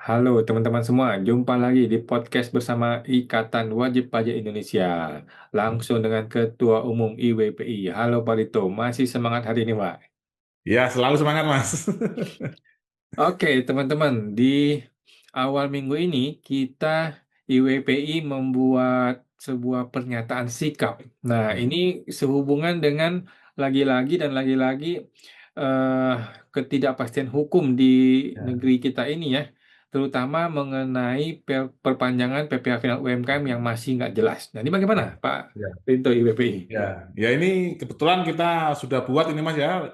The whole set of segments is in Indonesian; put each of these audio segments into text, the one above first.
Halo teman-teman semua, jumpa lagi di podcast bersama Ikatan Wajib Pajak Indonesia. Langsung dengan Ketua Umum IWPI. Halo Pak Rito, masih semangat hari ini Pak? Ya, selalu semangat, Mas. Oke teman-teman, di awal minggu ini kita IWPI membuat sebuah pernyataan sikap. Nah ini sehubungan dengan lagi-lagi eh, ketidakpastian hukum di Ya, negeri kita ini ya, terutama mengenai perpanjangan PPh final UMKM yang masih nggak jelas. Nah, ini bagaimana, Pak ya, Rinto IWPI? ya. Ya, ini kebetulan kita sudah buat ini, Mas, ya,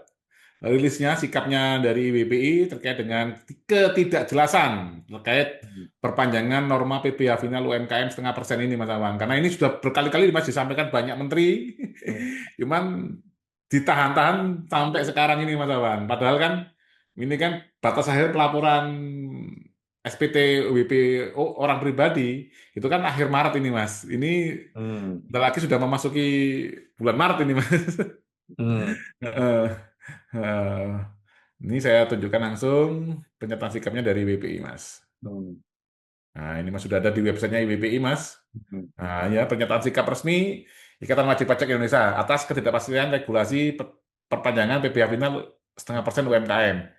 rilisnya, sikapnya dari WPI terkait dengan ketidakjelasan terkait perpanjangan norma PPh final UMKM 0,5% ini, Mas Awang. Karena ini sudah berkali-kali, Mas, disampaikan banyak menteri, Hmm. cuman ditahan-tahan sampai sekarang ini, Mas Awang. Padahal kan ini kan batas akhir pelaporan SPT WPO orang pribadi itu kan akhir Maret ini, Mas. Ini Hmm. bentar lagi sudah memasuki bulan Maret ini, Mas. Hmm. Heeh, heeh. Ini saya tunjukkan langsung pernyataan sikapnya dari WPI, Mas. Hmm. Nah, ini Mas sudah ada di websitenya WPI, Mas. Hmm. Nah, ya pernyataan sikap resmi Ikatan Wajib Pajak Indonesia atas ketidakpastian regulasi perpanjangan PPh final 0,5% UMKM.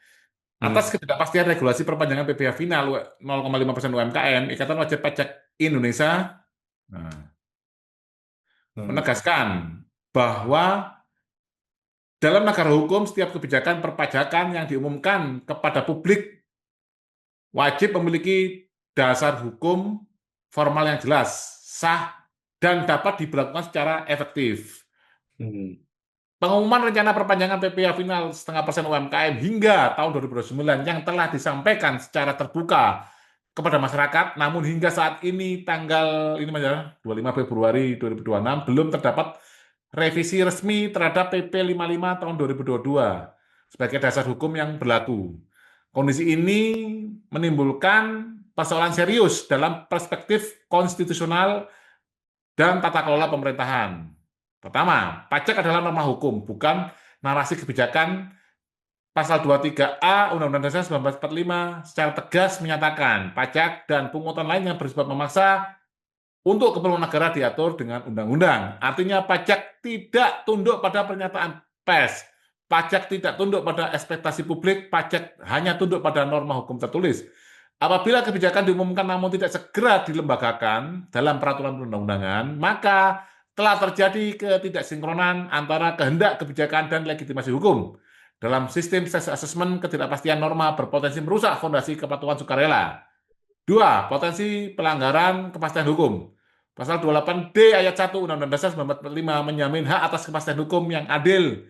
Atas Hmm. ketidakpastian regulasi perpanjangan PPh final 0,5% UMKM, Ikatan Wajib Pajak Indonesia nah, Hmm. menegaskan bahwa dalam negara hukum, setiap kebijakan perpajakan yang diumumkan kepada publik wajib memiliki dasar hukum formal yang jelas, sah, dan dapat diberlakukan secara efektif. Hmm. Pengumuman rencana perpanjangan PPh final 0,5% UMKM hingga tahun 2029 yang telah disampaikan secara terbuka kepada masyarakat, namun hingga saat ini tanggal ini Mas, ya, 25 Februari 2026 belum terdapat revisi resmi terhadap PP 55 tahun 2022 sebagai dasar hukum yang berlaku. Kondisi ini menimbulkan persoalan serius dalam perspektif konstitusional dan tata kelola pemerintahan. Pertama, pajak adalah norma hukum, bukan narasi kebijakan. Pasal 23A Undang-Undang Dasar 1945 secara tegas menyatakan pajak dan pungutan lain yang bersifat memaksa untuk keperluan negara diatur dengan undang-undang. Artinya pajak tidak tunduk pada pernyataan pers, pajak tidak tunduk pada ekspektasi publik, pajak hanya tunduk pada norma hukum tertulis. Apabila kebijakan diumumkan namun tidak segera dilembagakan dalam peraturan perundang-undangan, maka telah terjadi ketidaksinkronan antara kehendak kebijakan dan legitimasi hukum. Dalam sistem assessment, ketidakpastian norma berpotensi merusak fondasi kepatuhan sukarela. Dua, potensi pelanggaran kepastian hukum. Pasal 28D ayat 1 Undang-Undang Dasar 1945 menjamin hak atas kepastian hukum yang adil.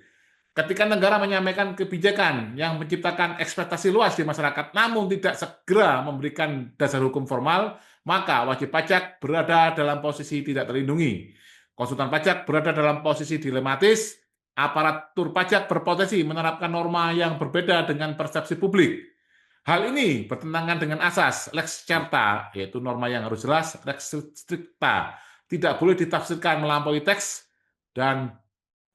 Ketika negara menyampaikan kebijakan yang menciptakan ekspektasi luas di masyarakat namun tidak segera memberikan dasar hukum formal, maka wajib pajak berada dalam posisi tidak terlindungi. Konsultan pajak berada dalam posisi dilematis, aparatur pajak berpotensi menerapkan norma yang berbeda dengan persepsi publik. Hal ini bertentangan dengan asas lex certa, yaitu norma yang harus jelas, lex stricta, tidak boleh ditafsirkan melampaui teks, dan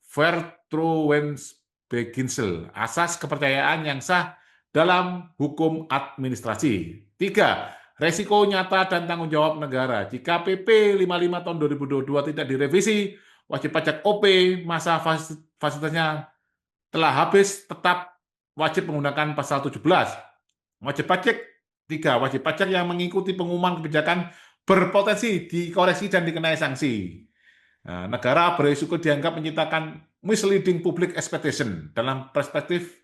Vertrauensbeginsel, asas kepercayaan yang sah dalam hukum administrasi. Tiga, resiko nyata dan tanggung jawab negara. Jika PP 55 tahun 2022 tidak direvisi, wajib pajak OP masa fasilitasnya telah habis tetap wajib menggunakan pasal 17. Wajib pajak tiga, wajib pajak yang mengikuti pengumuman kebijakan berpotensi dikoreksi dan dikenai sanksi. Nah, negara berisiko dianggap menciptakan misleading public expectation. Dalam perspektif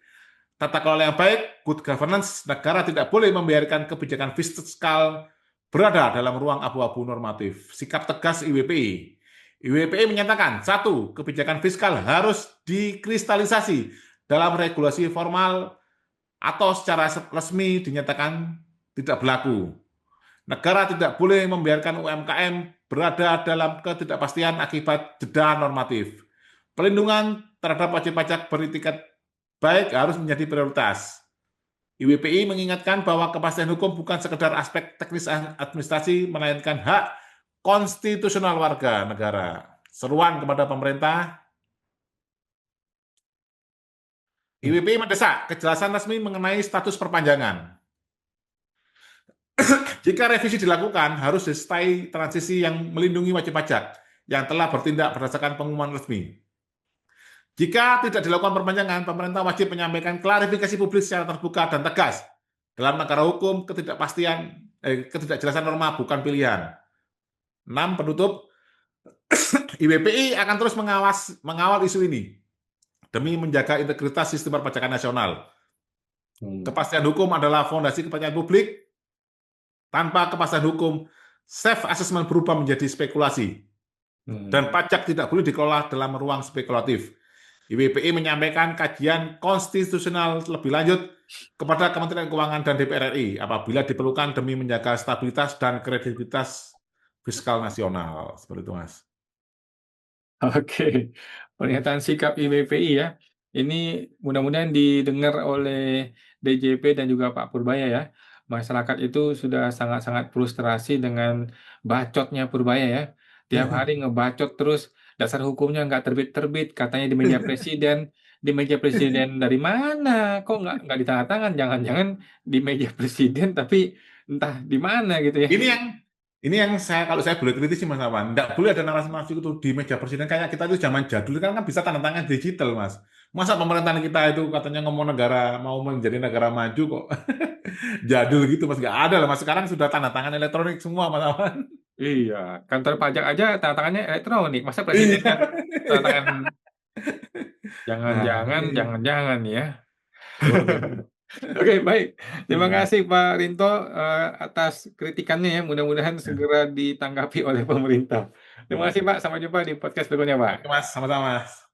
tata kelola yang baik, good governance, negara tidak boleh membiarkan kebijakan fiskal berada dalam ruang abu-abu normatif. Sikap tegas IWPI. IWPI menyatakan, satu, kebijakan fiskal harus dikristalisasi dalam regulasi formal atau secara resmi dinyatakan tidak berlaku. Negara tidak boleh membiarkan UMKM berada dalam ketidakpastian akibat jeda normatif. Pelindungan terhadap wajib pajak beritikat baik harus menjadi prioritas. IWPI mengingatkan bahwa kepastian hukum bukan sekedar aspek teknis administrasi, melainkan hak konstitusional warga negara. Seruan kepada pemerintah, IWPI mendesak kejelasan resmi mengenai status perpanjangan. Jika revisi dilakukan, harus disertai transisi yang melindungi wajib pajak yang telah bertindak berdasarkan pengumuman resmi. Jika tidak dilakukan perpanjangan, pemerintah wajib menyampaikan klarifikasi publik secara terbuka dan tegas. Dalam negara hukum, ketidakjelasan norma bukan pilihan. 6. Penutup, IWPI akan terus mengawal isu ini demi menjaga integritas sistem perpajakan nasional. Kepastian hukum adalah fondasi kepercayaan publik. Tanpa kepastian hukum, self-assessment berubah menjadi spekulasi. Dan pajak tidak boleh dikelola dalam ruang spekulatif. IWPI menyampaikan kajian konstitusional lebih lanjut kepada Kementerian Keuangan dan DPR RI apabila diperlukan demi menjaga stabilitas dan kredibilitas fiskal nasional. Seperti itu, Mas. Oke, pernyataan sikap IWPI ya. Ini mudah-mudahan didengar oleh DJP dan juga Pak Purbaya ya. Masyarakat itu sudah sangat-sangat frustrasi dengan bacotnya Purbaya ya. Tiap hari ngebacot terus, dasar hukumnya nggak terbit-terbit, katanya di meja presiden dari mana? Kok nggak di tangan, jangan-jangan di meja presiden tapi entah di mana gitu ya. Ini yang kalau saya boleh kritis sih Mas Awan, nggak boleh ada narasi-narasi itu di meja presiden kayak kita itu zaman jadul kan bisa tanda tangan digital Mas. Masa pemerintahan kita itu katanya ngomong negara mau menjadi negara maju kok jadul gitu Mas, nggak ada lah Mas. Sekarang sudah tanda tangan elektronik semua Mas Awan. Iya, kantor pajak aja tanda tangannya elektronik. Masa presiden kan Iya. tanda tangan? Nah, Jangan-jangan ya. Oke, baik. Terima kasih Pak Rinto atas kritikannya ya. Mudah-mudahan segera ditanggapi oleh pemerintah. Terima kasih Pak. Sampai jumpa di podcast berikutnya Pak. Oke Mas, sama-sama Mas.